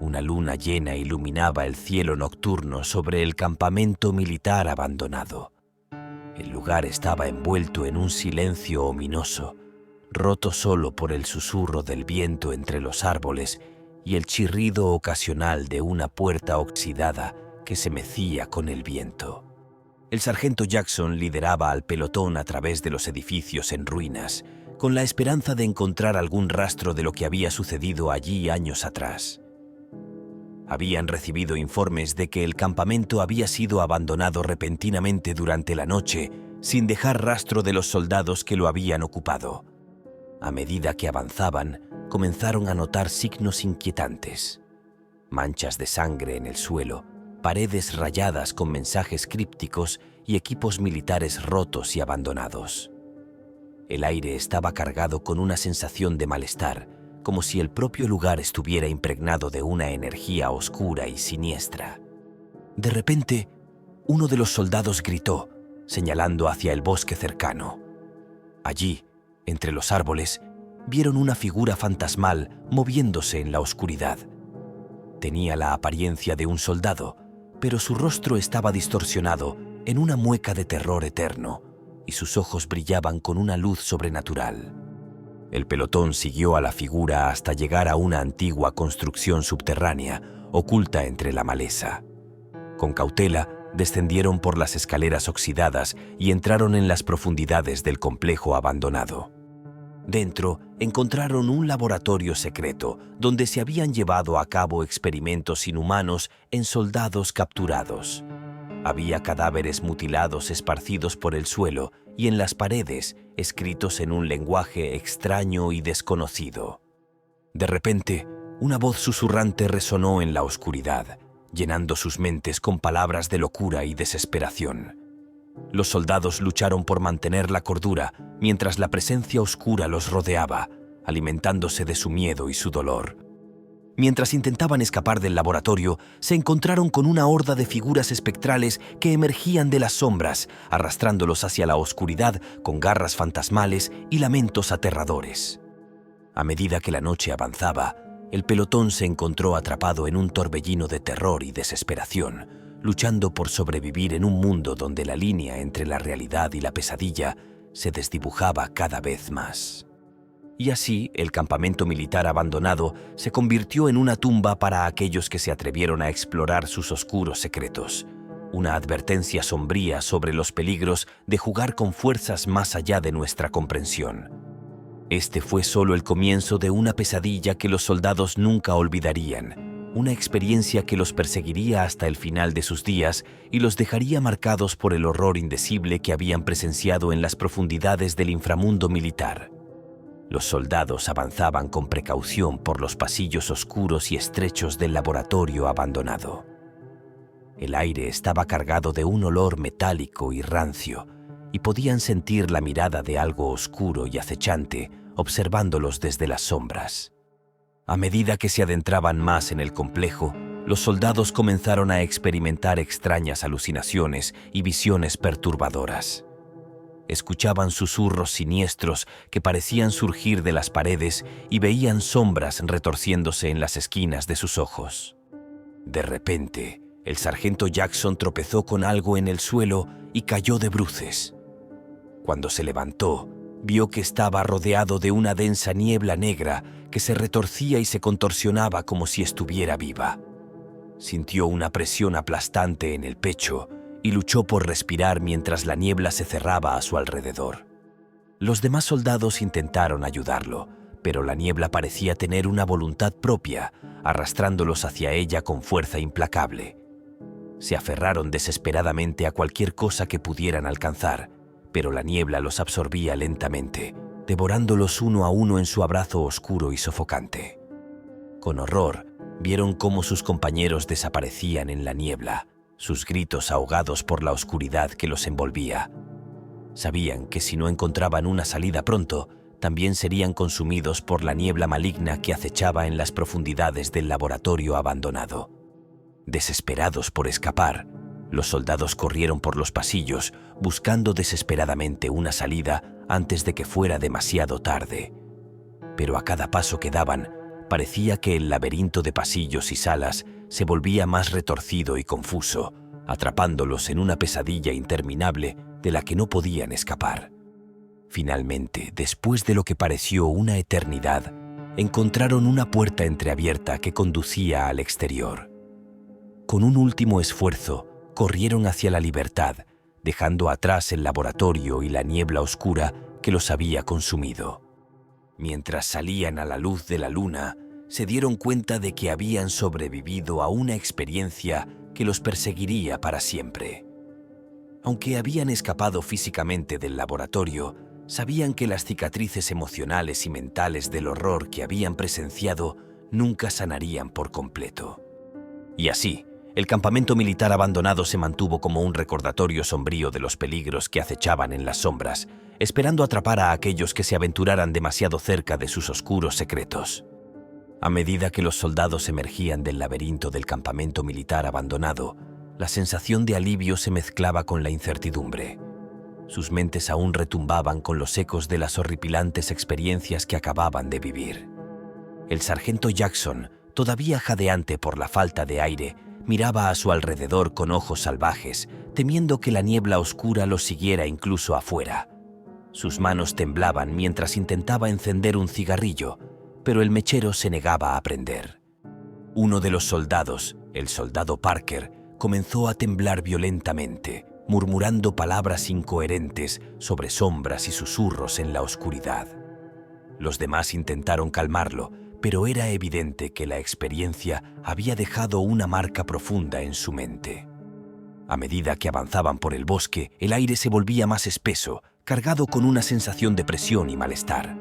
Una luna llena iluminaba el cielo nocturno sobre el campamento militar abandonado. El lugar estaba envuelto en un silencio ominoso, roto solo por el susurro del viento entre los árboles y el chirrido ocasional de una puerta oxidada que se mecía con el viento. El sargento Jackson lideraba al pelotón a través de los edificios en ruinas, con la esperanza de encontrar algún rastro de lo que había sucedido allí años atrás. Habían recibido informes de que el campamento había sido abandonado repentinamente durante la noche, sin dejar rastro de los soldados que lo habían ocupado. A medida que avanzaban, comenzaron a notar signos inquietantes. Manchas de sangre en el suelo, paredes rayadas con mensajes crípticos y equipos militares rotos y abandonados. El aire estaba cargado con una sensación de malestar, como si el propio lugar estuviera impregnado de una energía oscura y siniestra. De repente, uno de los soldados gritó, señalando hacia el bosque cercano. Allí, entre los árboles, vieron una figura fantasmal moviéndose en la oscuridad. Tenía la apariencia de un soldado, pero su rostro estaba distorsionado en una mueca de terror eterno, y sus ojos brillaban con una luz sobrenatural. El pelotón siguió a la figura hasta llegar a una antigua construcción subterránea, oculta entre la maleza. Con cautela, descendieron por las escaleras oxidadas y entraron en las profundidades del complejo abandonado. Dentro, encontraron un laboratorio secreto donde se habían llevado a cabo experimentos inhumanos en soldados capturados. Había cadáveres mutilados esparcidos por el suelo y en las paredes, escritos en un lenguaje extraño y desconocido. De repente, una voz susurrante resonó en la oscuridad, llenando sus mentes con palabras de locura y desesperación. Los soldados lucharon por mantener la cordura mientras la presencia oscura los rodeaba, alimentándose de su miedo y su dolor. Mientras intentaban escapar del laboratorio, se encontraron con una horda de figuras espectrales que emergían de las sombras, arrastrándolos hacia la oscuridad con garras fantasmales y lamentos aterradores. A medida que la noche avanzaba, el pelotón se encontró atrapado en un torbellino de terror y desesperación, luchando por sobrevivir en un mundo donde la línea entre la realidad y la pesadilla se desdibujaba cada vez más. Y así, el campamento militar abandonado se convirtió en una tumba para aquellos que se atrevieron a explorar sus oscuros secretos, una advertencia sombría sobre los peligros de jugar con fuerzas más allá de nuestra comprensión. Este fue solo el comienzo de una pesadilla que los soldados nunca olvidarían, una experiencia que los perseguiría hasta el final de sus días y los dejaría marcados por el horror indecible que habían presenciado en las profundidades del inframundo militar. Los soldados avanzaban con precaución por los pasillos oscuros y estrechos del laboratorio abandonado. El aire estaba cargado de un olor metálico y rancio, y podían sentir la mirada de algo oscuro y acechante observándolos desde las sombras. A medida que se adentraban más en el complejo, los soldados comenzaron a experimentar extrañas alucinaciones y visiones perturbadoras. Escuchaban susurros siniestros que parecían surgir de las paredes y veían sombras retorciéndose en las esquinas de sus ojos. De repente, el sargento Jackson tropezó con algo en el suelo y cayó de bruces. Cuando se levantó, vio que estaba rodeado de una densa niebla negra que se retorcía y se contorsionaba como si estuviera viva. Sintió una presión aplastante en el pecho y luchó por respirar mientras la niebla se cerraba a su alrededor. Los demás soldados intentaron ayudarlo, pero la niebla parecía tener una voluntad propia, arrastrándolos hacia ella con fuerza implacable. Se aferraron desesperadamente a cualquier cosa que pudieran alcanzar, pero la niebla los absorbía lentamente, devorándolos uno a uno en su abrazo oscuro y sofocante. Con horror, vieron cómo sus compañeros desaparecían en la niebla, sus gritos ahogados por la oscuridad que los envolvía. Sabían que si no encontraban una salida pronto, también serían consumidos por la niebla maligna que acechaba en las profundidades del laboratorio abandonado. Desesperados por escapar, los soldados corrieron por los pasillos, buscando desesperadamente una salida antes de que fuera demasiado tarde. Pero a cada paso que daban, parecía que el laberinto de pasillos y salas se volvía más retorcido y confuso, atrapándolos en una pesadilla interminable de la que no podían escapar. Finalmente, después de lo que pareció una eternidad, encontraron una puerta entreabierta que conducía al exterior. Con un último esfuerzo, corrieron hacia la libertad, dejando atrás el laboratorio y la niebla oscura que los había consumido. Mientras salían a la luz de la luna, se dieron cuenta de que habían sobrevivido a una experiencia que los perseguiría para siempre. Aunque habían escapado físicamente del laboratorio, sabían que las cicatrices emocionales y mentales del horror que habían presenciado nunca sanarían por completo. Y así, el campamento militar abandonado se mantuvo como un recordatorio sombrío de los peligros que acechaban en las sombras, esperando atrapar a aquellos que se aventuraran demasiado cerca de sus oscuros secretos. A medida que los soldados emergían del laberinto del campamento militar abandonado, la sensación de alivio se mezclaba con la incertidumbre. Sus mentes aún retumbaban con los ecos de las horripilantes experiencias que acababan de vivir. El sargento Jackson, todavía jadeante por la falta de aire, miraba a su alrededor con ojos salvajes, temiendo que la niebla oscura los siguiera incluso afuera. Sus manos temblaban mientras intentaba encender un cigarrillo, pero el mechero se negaba a prender. Uno de los soldados, el soldado Parker, comenzó a temblar violentamente, murmurando palabras incoherentes sobre sombras y susurros en la oscuridad. Los demás intentaron calmarlo, pero era evidente que la experiencia había dejado una marca profunda en su mente. A medida que avanzaban por el bosque, el aire se volvía más espeso, cargado con una sensación de presión y malestar.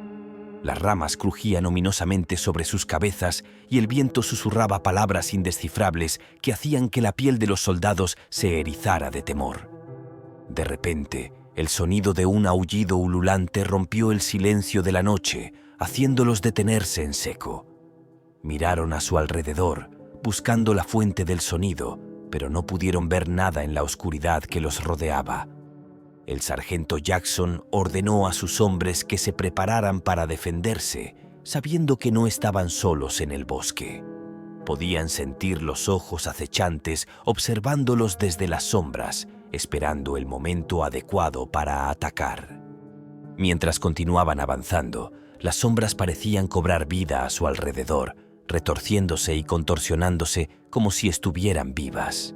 Las ramas crujían ominosamente sobre sus cabezas y el viento susurraba palabras indescifrables que hacían que la piel de los soldados se erizara de temor. De repente, el sonido de un aullido ululante rompió el silencio de la noche, haciéndolos detenerse en seco. Miraron a su alrededor, buscando la fuente del sonido, pero no pudieron ver nada en la oscuridad que los rodeaba. El sargento Jackson ordenó a sus hombres que se prepararan para defenderse, sabiendo que no estaban solos en el bosque. Podían sentir los ojos acechantes observándolos desde las sombras, esperando el momento adecuado para atacar. Mientras continuaban avanzando, las sombras parecían cobrar vida a su alrededor, retorciéndose y contorsionándose como si estuvieran vivas.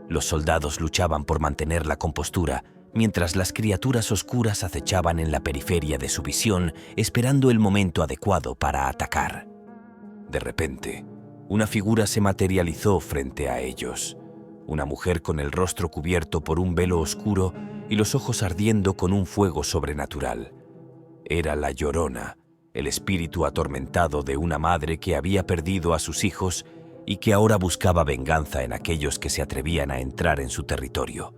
Los soldados luchaban por mantener la compostura, mientras las criaturas oscuras acechaban en la periferia de su visión, esperando el momento adecuado para atacar. De repente, una figura se materializó frente a ellos. Una mujer con el rostro cubierto por un velo oscuro y los ojos ardiendo con un fuego sobrenatural. Era la Llorona, el espíritu atormentado de una madre que había perdido a sus hijos y que ahora buscaba venganza en aquellos que se atrevían a entrar en su territorio.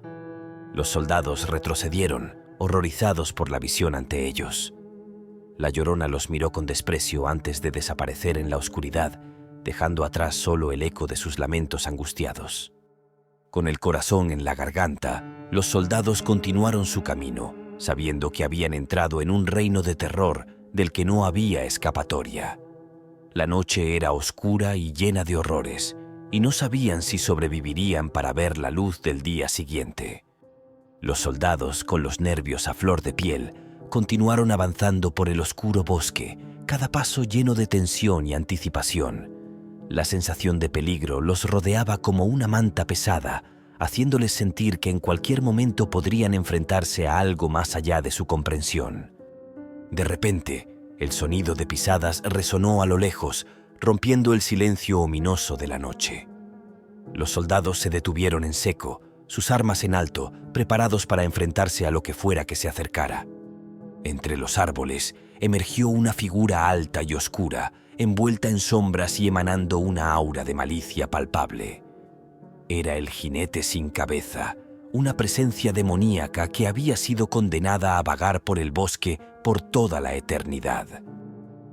Los soldados retrocedieron, horrorizados por la visión ante ellos. La Llorona los miró con desprecio antes de desaparecer en la oscuridad, dejando atrás solo el eco de sus lamentos angustiados. Con el corazón en la garganta, los soldados continuaron su camino, sabiendo que habían entrado en un reino de terror del que no había escapatoria. La noche era oscura y llena de horrores, y no sabían si sobrevivirían para ver la luz del día siguiente. Los soldados, con los nervios a flor de piel, continuaron avanzando por el oscuro bosque, cada paso lleno de tensión y anticipación. La sensación de peligro los rodeaba como una manta pesada, haciéndoles sentir que en cualquier momento podrían enfrentarse a algo más allá de su comprensión. De repente, el sonido de pisadas resonó a lo lejos, rompiendo el silencio ominoso de la noche. Los soldados se detuvieron en seco, sus armas en alto, preparados para enfrentarse a lo que fuera que se acercara. Entre los árboles emergió una figura alta y oscura, envuelta en sombras y emanando una aura de malicia palpable. Era el jinete sin cabeza, una presencia demoníaca que había sido condenada a vagar por el bosque por toda la eternidad.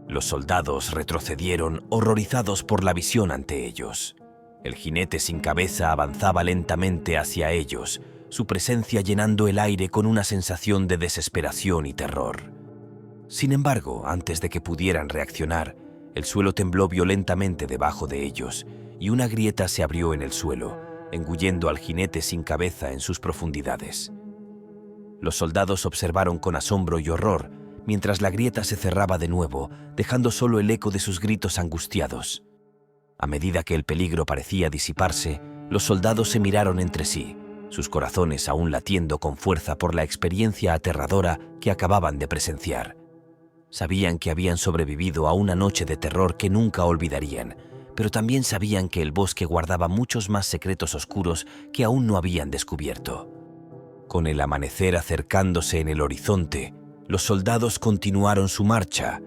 Los soldados retrocedieron, horrorizados por la visión ante ellos. El jinete sin cabeza avanzaba lentamente hacia ellos, su presencia llenando el aire con una sensación de desesperación y terror. Sin embargo, antes de que pudieran reaccionar, El suelo tembló violentamente debajo de ellos, y una grieta se abrió en el suelo, engullendo al jinete sin cabeza en sus profundidades. Los soldados observaron con asombro y horror, mientras la grieta se cerraba de nuevo, dejando solo el eco de sus gritos angustiados. A medida que el peligro parecía disiparse, los soldados se miraron entre sí, sus corazones aún latiendo con fuerza por la experiencia aterradora que acababan de presenciar. Sabían que habían sobrevivido a una noche de terror que nunca olvidarían, pero también sabían que el bosque guardaba muchos más secretos oscuros que aún no habían descubierto. Con el amanecer acercándose en el horizonte, los soldados continuaron su marcha,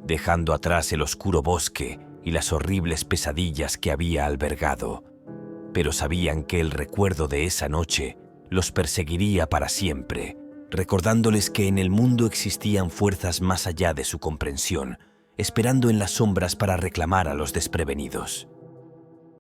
dejando atrás el oscuro bosque y las horribles pesadillas que había albergado. Pero sabían que el recuerdo de esa noche los perseguiría para siempre, recordándoles que en el mundo existían fuerzas más allá de su comprensión, esperando en las sombras para reclamar a los desprevenidos.